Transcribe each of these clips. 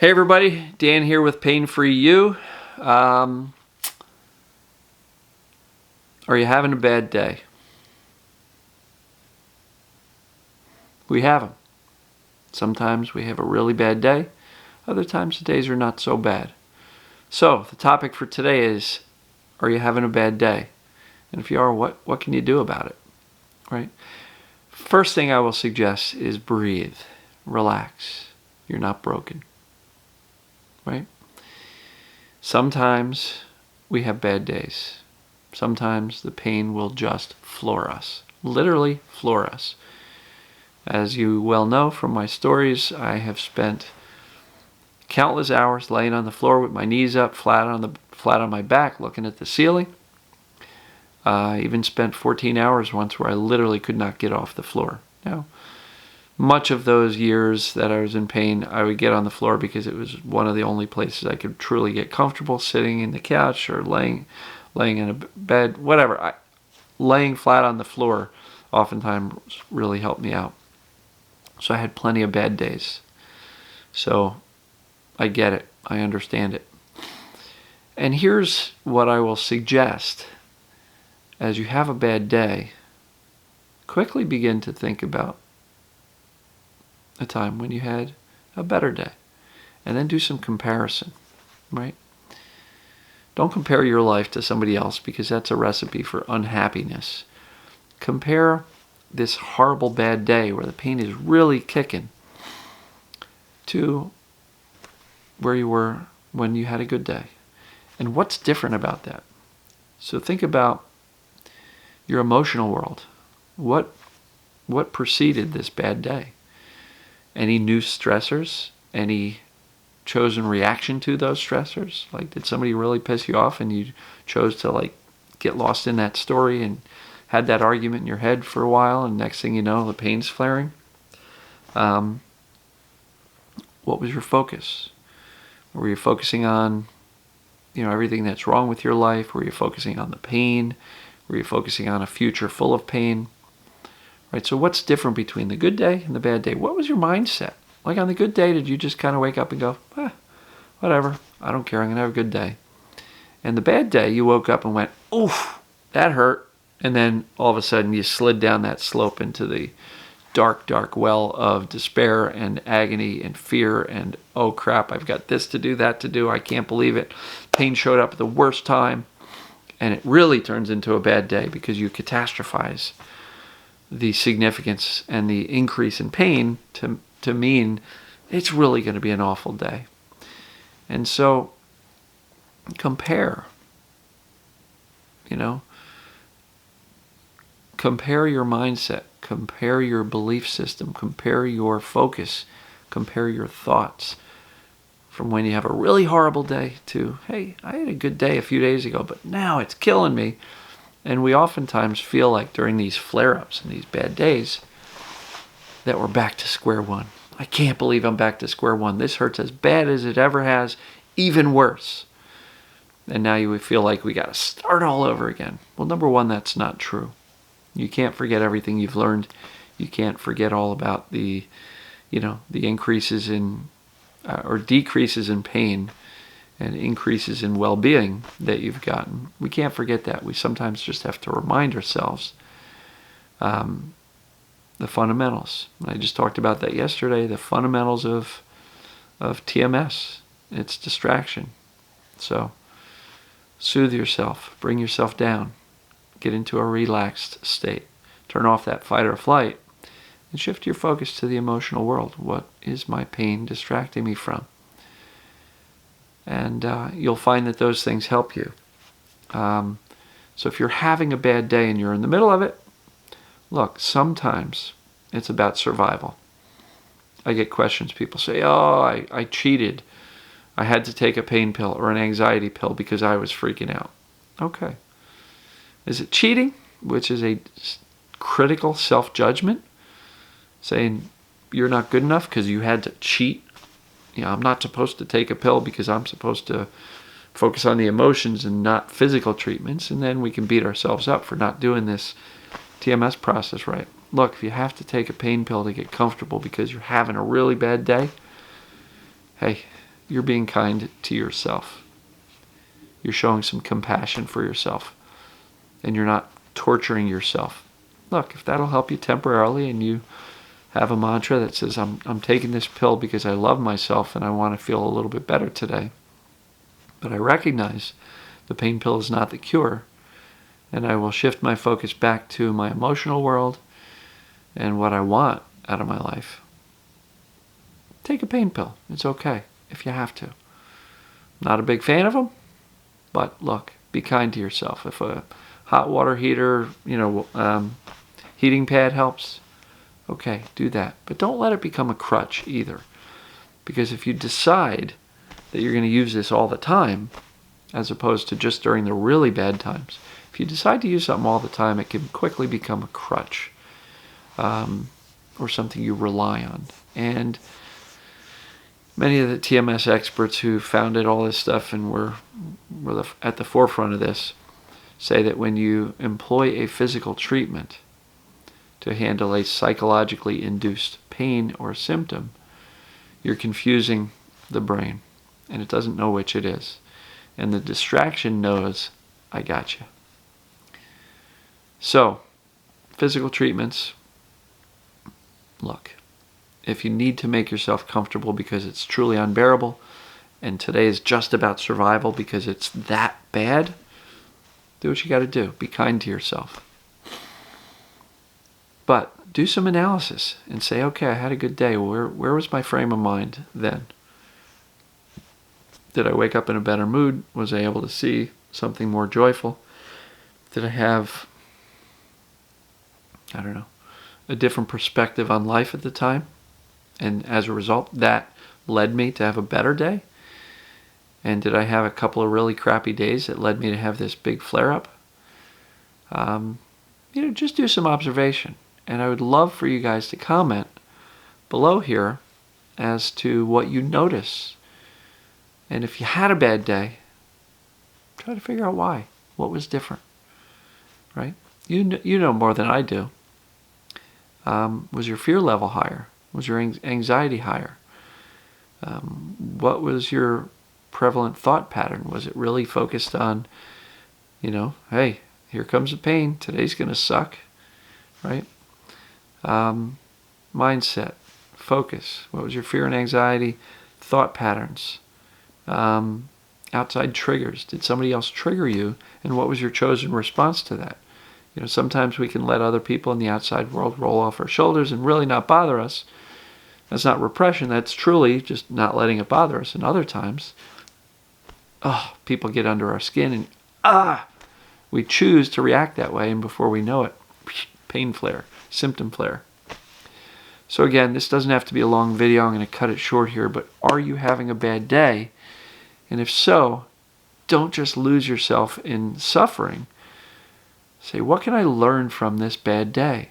Hey everybody, Dan here with Pain Free You. Are you having a bad day? We have them. Sometimes we have a really bad day. Other times the days are not so bad. So the topic for today is, are you having a bad day? And if you are, what can you do about it? Right? First thing I will suggest is breathe. Relax. You're not broken. Right? Sometimes we have bad days. Sometimes the pain will just floor us. Literally floor us. As you well know from my stories, I have spent countless hours laying on the floor with my knees up, flat on my back, looking at the ceiling. I even spent 14 hours once where I literally could not get off the floor. Now, much of those years that I was in pain, I would get on the floor because it was one of the only places I could truly get comfortable, sitting in the couch or laying in a bed, whatever. Laying flat on the floor oftentimes really helped me out. So I had plenty of bad days. So I get it. I understand it. And here's what I will suggest. As you have a bad day, quickly begin to think about a time when you had a better day. And then do some comparison, right? Don't compare your life to somebody else because that's a recipe for unhappiness. Compare this horrible bad day where the pain is really kicking to where you were when you had a good day. And what's different about that? So think about your emotional world. What preceded this bad day? Any new stressors? Any chosen reaction to those stressors? Like, did somebody really piss you off and you chose to get lost in that story and had that argument in your head for a while, and next thing you know, the pain's flaring? What was your focus? Were you focusing on, everything that's wrong with your life? Were you focusing on the pain? Were you focusing on a future full of pain? Right, so what's different between the good day and the bad day? What was your mindset? Like on the good day, did you just kind of wake up and go, whatever, I don't care, I'm going to have a good day? And the bad day, you woke up and went, oof, that hurt. And then all of a sudden you slid down that slope into the dark, dark well of despair and agony and fear and, oh crap, I've got this to do, that to do, I can't believe it. Pain showed up at the worst time. And it really turns into a bad day because you catastrophize the significance and the increase in pain to mean it's really going to be an awful day. And so compare, compare your mindset, compare your belief system, compare your focus, compare your thoughts from when you have a really horrible day to, hey, I had a good day a few days ago, but now it's killing me. And we oftentimes feel like during these flare-ups and these bad days that we're back to square one. I can't believe I'm back to square one. This hurts as bad as it ever has, even worse. And now you would feel like we got to start all over again. Well, number one, that's not true. You can't forget everything you've learned. You can't forget all about the increases in or decreases in pain and increases in well-being that you've gotten. We can't forget that. We sometimes just have to remind ourselves the fundamentals. I just talked about that yesterday, the fundamentals of TMS. It's distraction. So soothe yourself, bring yourself down, get into a relaxed state, turn off that fight or flight, and shift your focus to the emotional world. What is my pain distracting me from? And you'll find that those things help you. So if you're having a bad day and you're in the middle of it, look, sometimes it's about survival. I get questions. People say, oh, I cheated. I had to take a pain pill or an anxiety pill because I was freaking out. Okay. Is it cheating, which is a critical self-judgment, saying you're not good enough because you had to cheat? I'm not supposed to take a pill because I'm supposed to focus on the emotions and not physical treatments, and then we can beat ourselves up for not doing this TMS process right. Look, if you have to take a pain pill to get comfortable because you're having a really bad day, hey, you're being kind to yourself. You're showing some compassion for yourself, and you're not torturing yourself. Look, if that'll help you temporarily, and you have a mantra that says, I'm taking this pill because I love myself and I want to feel a little bit better today, but I recognize the pain pill is not the cure, and I will shift my focus back to my emotional world and what I want out of my life. Take a pain pill. It's okay if you have to. Not a big fan of them, but look, be kind to yourself. If a hot water heater, heating pad helps, okay, do that. But don't let it become a crutch either. Because if you decide that you're going to use this all the time, as opposed to just during the really bad times, if you decide to use something all the time, it can quickly become a crutch, or something you rely on. And many of the TMS experts who founded all this stuff and were at the forefront of this say that when you employ a physical treatment to handle a psychologically induced pain or symptom, you're confusing the brain, and it doesn't know which it is. And the distraction knows, I got you. So, physical treatments, look, if you need to make yourself comfortable because it's truly unbearable, and today is just about survival because it's that bad, do what you got to do. Be kind to yourself. But do some analysis and say, okay, I had a good day. Where was my frame of mind then? Did I wake up in a better mood? Was I able to see something more joyful? Did I have, a different perspective on life at the time? And as a result, that led me to have a better day? And did I have a couple of really crappy days that led me to have this big flare-up? Just do some observation. And I would love for you guys to comment below here as to what you notice. And if you had a bad day, try to figure out why. What was different, right? You know more than I do. Was your fear level higher? Was your anxiety higher? What was your prevalent thought pattern? Was it really focused on, hey, here comes the pain. Today's going to suck, right? Mindset, focus. What was your fear and anxiety thought patterns? Outside triggers. Did somebody else trigger you? And what was your chosen response to that? Sometimes we can let other people in the outside world roll off our shoulders and really not bother us. That's not repression. That's truly just not letting it bother us. And other times, people get under our skin and we choose to react that way, and before we know it, pain flare, symptom flare. So again, this doesn't have to be a long video. I'm going to cut it short here, but are you having a bad day? And if so, don't just lose yourself in suffering. Say, what can I learn from this bad day?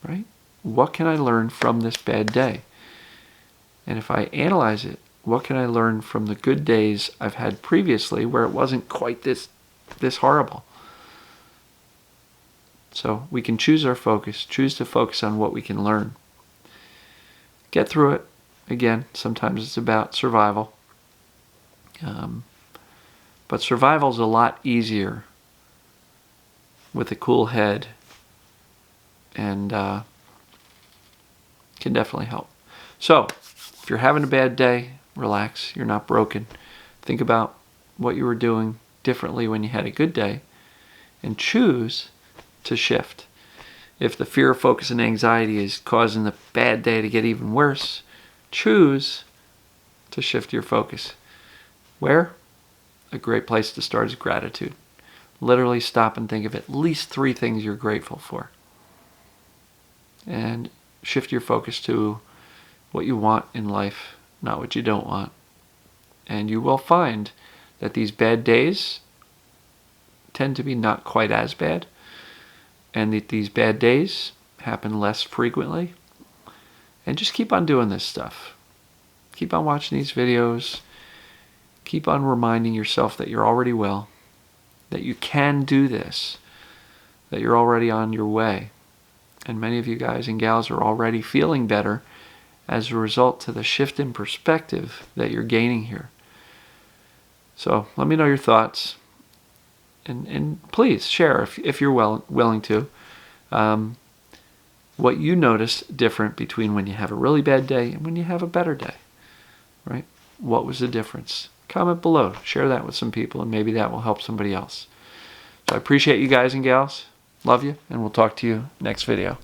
Right? What can I learn from this bad day? And if I analyze it, what can I learn from the good days I've had previously where it wasn't quite this horrible? So we can choose our focus, choose to focus on what we can learn. Get through it. Again, sometimes it's about survival. But survival is a lot easier with a cool head, and can definitely help. So, if you're having a bad day, relax. You're not broken. Think about what you were doing differently when you had a good day, and choose to shift. If the fear, focus, and anxiety is causing the bad day to get even worse, choose to shift your focus. Where? A great place to start is gratitude. Literally stop and think of at least 3 things you're grateful for. And shift your focus to what you want in life, not what you don't want. And you will find that these bad days tend to be not quite as bad, and that these bad days happen less frequently. And just keep on doing this stuff. Keep on watching these videos. Keep on reminding yourself that you're already well, that you can do this, that you're already on your way. And many of you guys and gals are already feeling better as a result to the shift in perspective that you're gaining here. So let me know your thoughts, and please share if you're willing to, what you notice different between when you have a really bad day and when you have a better day, right? What was the difference? Comment below, share that with some people, and maybe that will help somebody else. So I appreciate you guys and gals. Love you, and we'll talk to you next video.